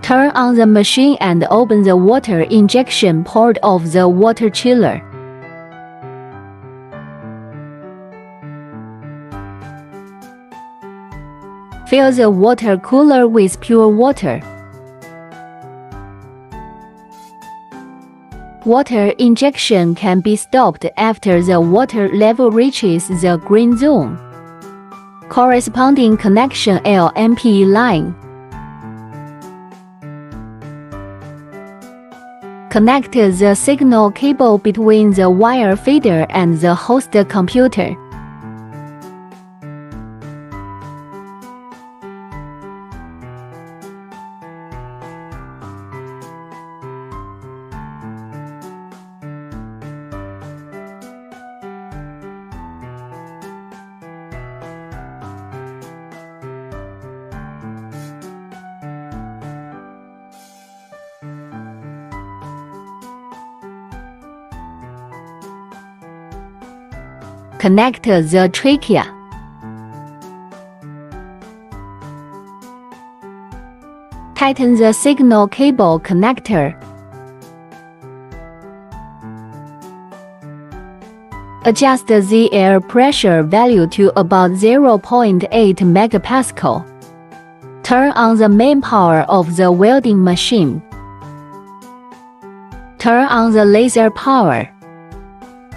Turn on the machine and open the water injection port of the water chiller. Fill the water cooler with pure water. Water injection can be stopped after the water level reaches the green zone. Corresponding connection LMP line. Connect the signal cable between the wire feeder and the host computer. Connect the trachea. Tighten the signal cable connector. Adjust the air pressure value to about 0.8 megapascal. Turn on the main power of the welding machine. Turn on the laser power.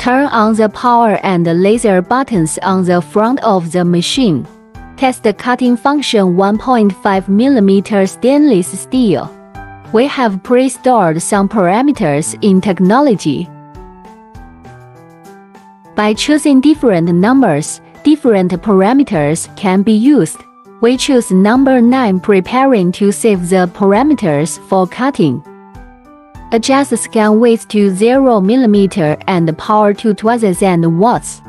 Turn on the power and laser buttons on the front of the machine. Test the cutting function 1.5 mm stainless steel. We have pre-stored some parameters in technology. By choosing different numbers, different parameters can be used. We choose number 9 preparing to save the parameters for cutting. Adjust scan width to 0 mm and power to 2000 watts.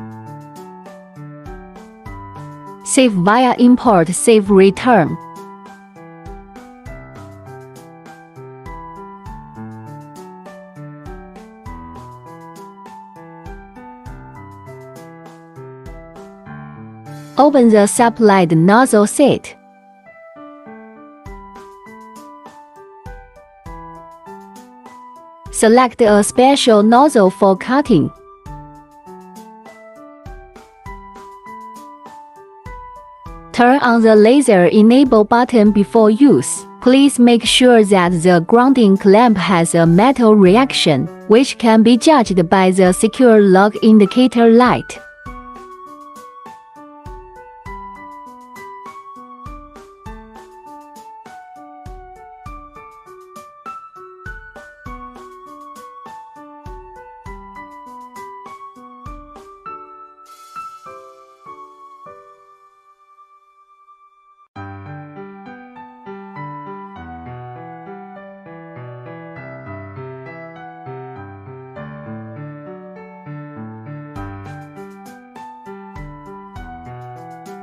Save via import, save return. Open the supplied nozzle seat. Select a special nozzle for cutting. Turn on the laser enable button before use. Please make sure that the grounding clamp has a metal reaction, which can be judged by the secure log indicator light.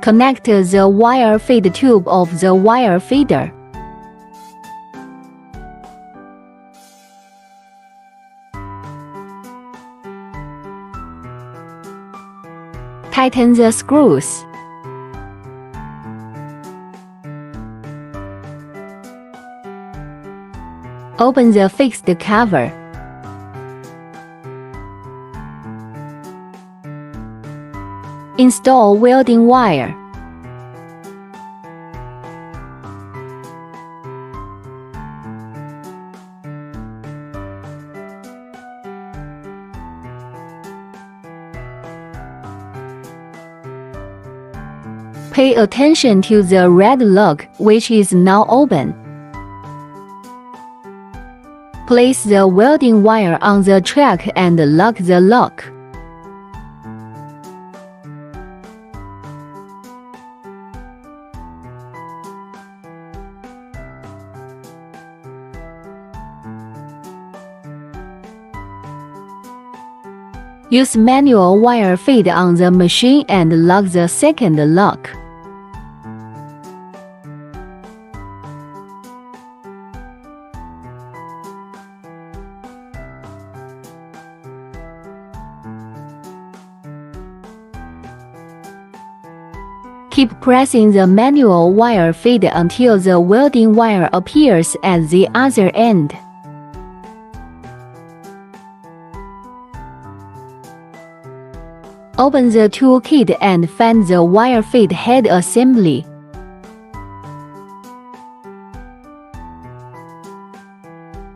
Connect the wire feed tube of the wire feeder. Tighten the screws. Open the fixed cover. Install welding wire. Pay attention to the red lock, which is now open. Place the welding wire on the track and lock the lock. Use manual wire feed on the machine and lock the second lock. Keep pressing the manual wire feed until the welding wire appears at the other end. Open the toolkit and find the wire feed head assembly.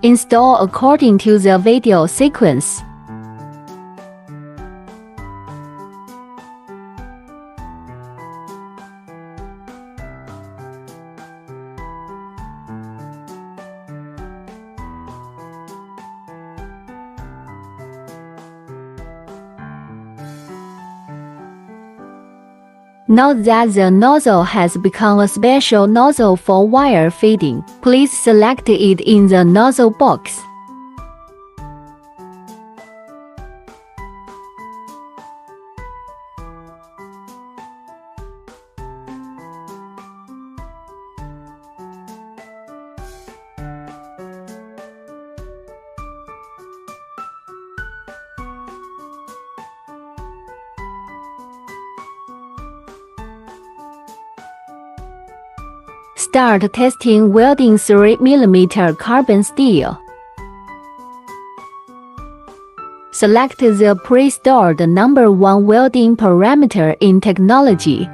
Install according to the video sequence. Note that the nozzle has become a special nozzle for wire feeding. Please select it in the nozzle box. Start testing welding 3mm carbon steel. Select the pre-stored number 1 welding parameter in technology.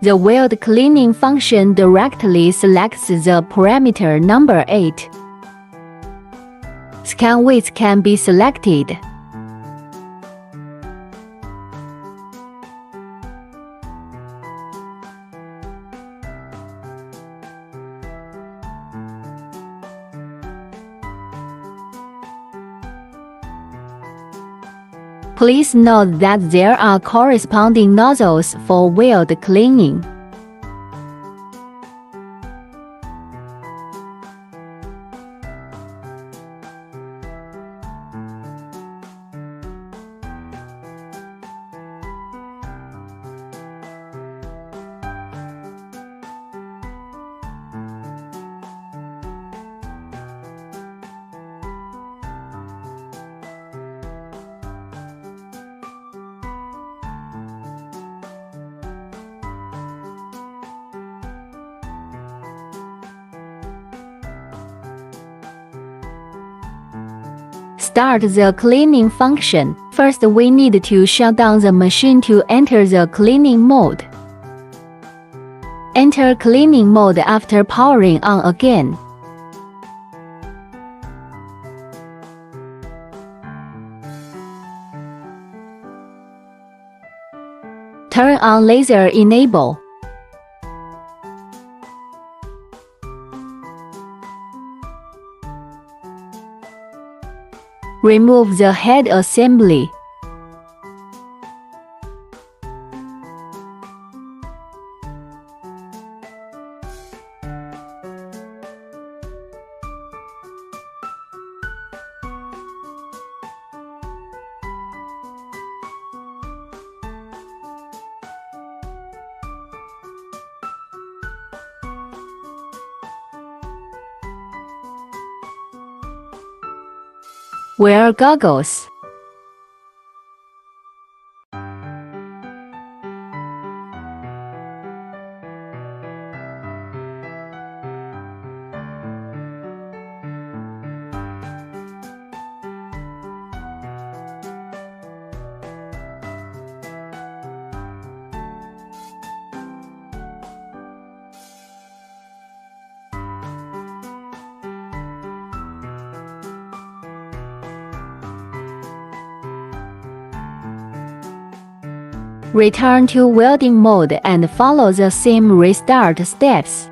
The weld cleaning function directly selects the parameter number 8. Scan width can be selected. Please note that there are corresponding nozzles for weld cleaning. Start the cleaning function. First, we need to shut down the machine to enter the cleaning mode. Enter cleaning mode after powering on again. Turn on laser enable. Remove the head assembly. Wear goggles. Return to welding mode and follow the same restart steps.